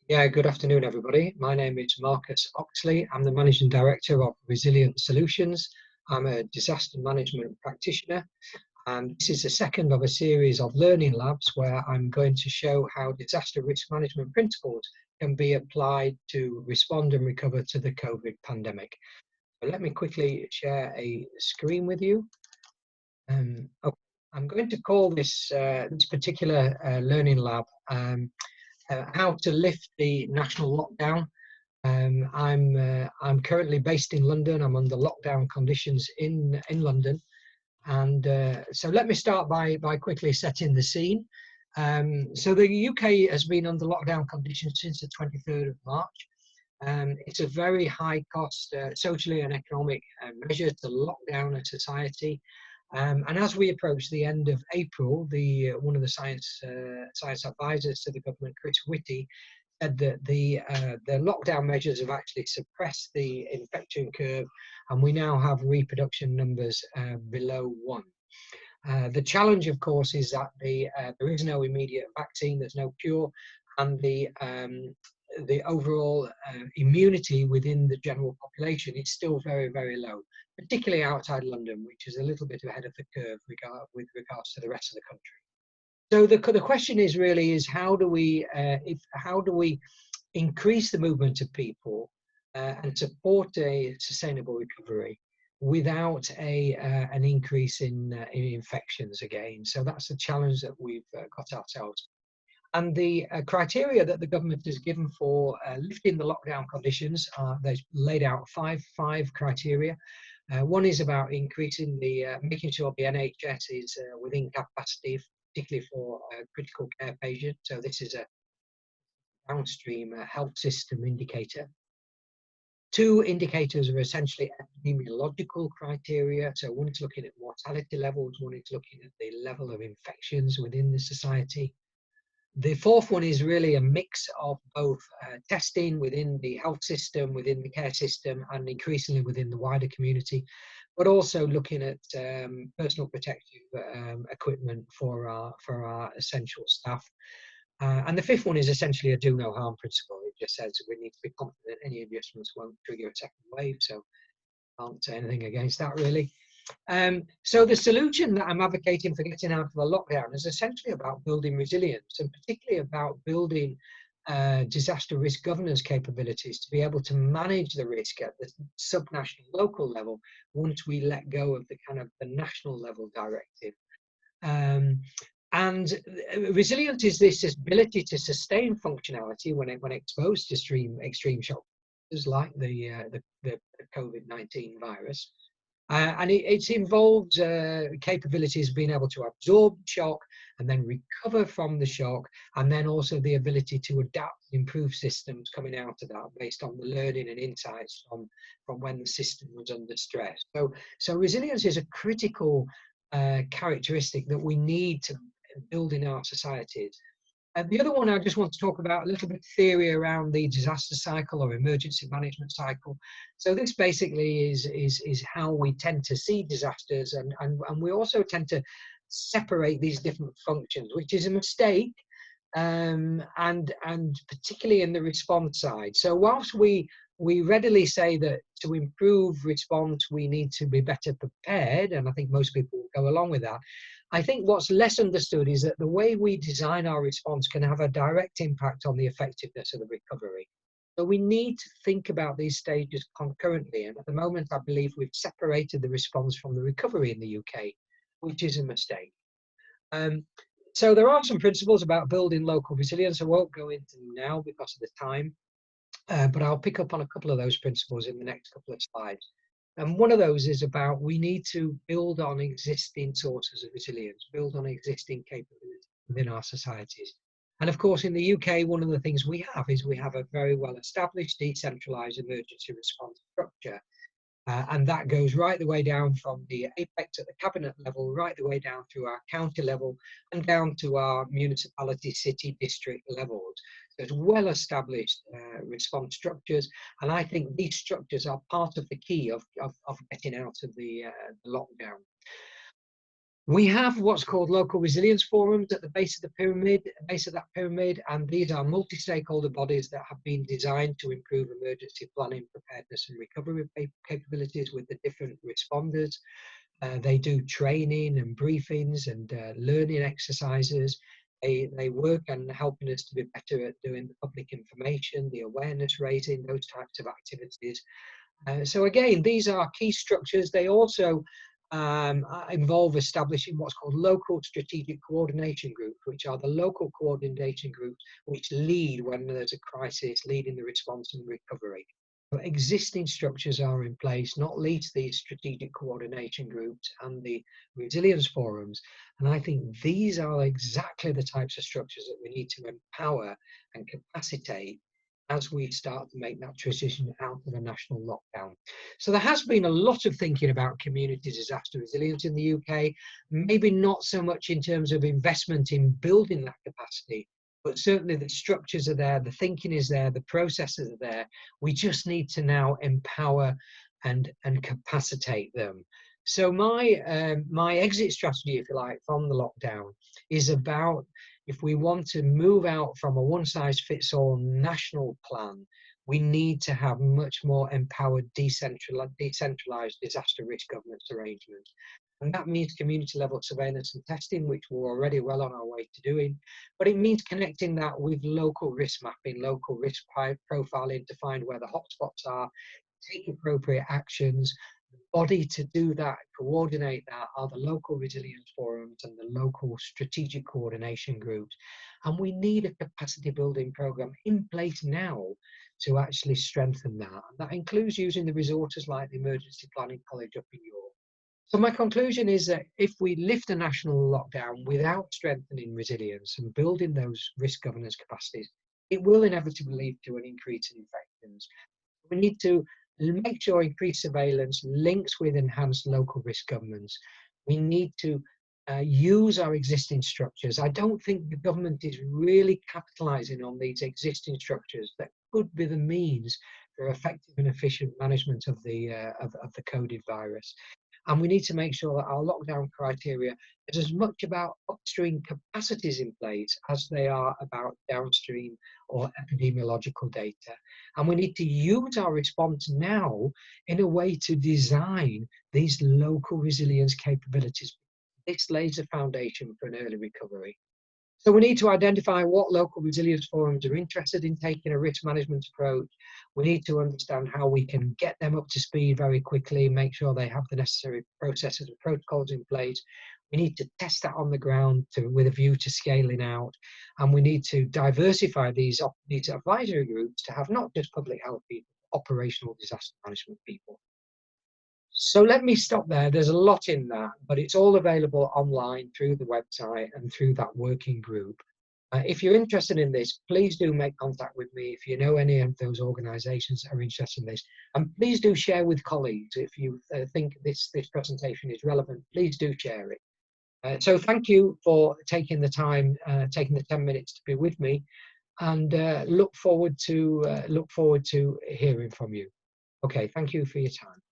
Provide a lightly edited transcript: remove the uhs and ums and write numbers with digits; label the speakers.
Speaker 1: Yeah, good afternoon, everybody. My name is Marcus Oxley. I'm the Managing Director of Resilient Solutions. I'm a disaster management practitioner, and this is the second of a series of learning labs where I'm going to show how disaster risk management principles can be applied to respond and recover to the COVID pandemic. So let me quickly share a screen with you. Okay. I'm going to call this particular learning lab how to lift the national lockdown. I'm currently based in London. I'm under lockdown conditions in London, and so let me start by quickly setting the scene. So the UK has been under lockdown conditions since the 23rd of March. It's a very high cost socially and economic measure to lock down a society. And as we approach the end of April, one of the science advisors to the government, Chris Whitty, said that the lockdown measures have actually suppressed the infection curve, and we now have reproduction numbers below 1. The challenge, of course, is that there is no immediate vaccine, there's no cure, and the overall immunity within the general population is still very, very low, particularly outside London, which is a little bit ahead of the curve with regards to the rest of the country. So the question is really how do we increase the movement of people and support a sustainable recovery without an increase in infections again? So that's the challenge that we've got ourselves. And the criteria that the government has given for lifting the lockdown conditions, they've laid out five criteria. One is about increasing making sure the NHS is within capacity, particularly for critical care patients. So this is a downstream health system indicator. 2 indicators are essentially epidemiological criteria. So one is looking at mortality levels, one is looking at the level of infections within the society. The 4th one is really a mix of both testing within the health system, within the care system, and increasingly within the wider community, but also looking at personal protective equipment for our essential staff. And the 5th one is essentially a do no harm principle. It just says we need to be confident any adjustments won't trigger a second wave. So I can't say anything against that, really. So the solution that I'm advocating for getting out of a lockdown is essentially about building resilience, and particularly about building disaster risk governance capabilities to be able to manage the risk at the subnational local level once we let go of the national level directive. And resilience is this ability to sustain functionality when exposed to extreme shocks, like the COVID-19 virus. And it involves capabilities of being able to absorb shock and then recover from the shock, and then also the ability to adapt and improve systems coming out of that based on the learning and insights from when the system was under stress. So resilience is a critical characteristic that we need to build in our societies. And the other one I just want to talk about a little bit theory around the disaster cycle or emergency management cycle. So this basically is how we tend to see disasters, and we also tend to separate these different functions, which is a mistake, and particularly in the response side. So whilst we readily say that to improve response we need to be better prepared, and I think most people will go along with that, I think what's less understood is that the way we design our response can have a direct impact on the effectiveness of the recovery. So we need to think about these stages concurrently, and at the moment I believe we've separated the response from the recovery in the UK, which is a mistake. So there are some principles about building local resilience. I won't go into them now because of the time, but I'll pick up on a couple of those principles in the next couple of slides. And one of those is about we need to build on existing sources of resilience, build on existing capabilities within our societies. And of course, in the UK, one of the things we have is we have a very well established decentralized emergency response structure. And that goes right the way down from the apex at the cabinet level, right the way down through our county level and down to our municipality, city, district levels. There's well-established response structures, and I think these structures are part of the key of getting out of the lockdown. We have what's called local resilience forums at the base of the pyramid, and these are multi-stakeholder bodies that have been designed to improve emergency planning, preparedness and recovery capabilities with the different responders. They do training and briefings and learning exercises. They work on helping us to be better at doing the public information, the awareness raising, those types of activities. So again, these are key structures. They also involve establishing what's called local strategic coordination groups, which are the local coordination groups which lead when there's a crisis, leading the response and recovery. But existing structures are in place, not least these strategic coordination groups and the resilience forums. And I think these are exactly the types of structures that we need to empower and capacitate as we start to make that transition out of a national lockdown. So there has been a lot of thinking about community disaster resilience in the UK, maybe not so much in terms of investment in building that capacity, but certainly the structures are there, the thinking is there, the processes are there. We just need to now empower and capacitate them. So my exit strategy, if you like, from the lockdown is about, if we want to move out from a one-size-fits-all national plan, we need to have much more empowered, decentralized disaster risk governance arrangements. And that means community level surveillance and testing, which we're already well on our way to doing. But it means connecting that with local risk mapping, local risk profiling to find where the hotspots are, take appropriate actions. The body to do that, coordinate that, are the local resilience forums and the local strategic coordination groups. And we need a capacity building program in place now to actually strengthen that. And that includes using the resources like the Emergency Planning College up in York. So my conclusion is that if we lift a national lockdown without strengthening resilience and building those risk governance capacities, it will inevitably lead to an increase in infections. We need to make sure increased surveillance links with enhanced local risk governance. We need to use our existing structures. I don't think the government is really capitalising on these existing structures that could be the means for effective and efficient management of the COVID virus. And we need to make sure that our lockdown criteria is as much about upstream capacities in place as they are about downstream or epidemiological data. And we need to use our response now in a way to design these local resilience capabilities. This lays a foundation for an early recovery. So we need to identify what local resilience forums are interested in taking a risk management approach. We need to understand how we can get them up to speed very quickly, make sure they have the necessary processes and protocols in place. We need to test that on the ground with a view to scaling out. And we need to diversify these advisory groups to have not just public health people, operational disaster management people. So let me stop there. There's a lot in that, but it's all available online through the website and through that working group. If you're interested in this, please do make contact with me if you know any of those organisations that are interested in this. And please do share with colleagues if you think this presentation is relevant. Please do share it. So thank you for taking the time, taking the 10 minutes to be with me, and look forward to hearing from you. Okay, thank you for your time.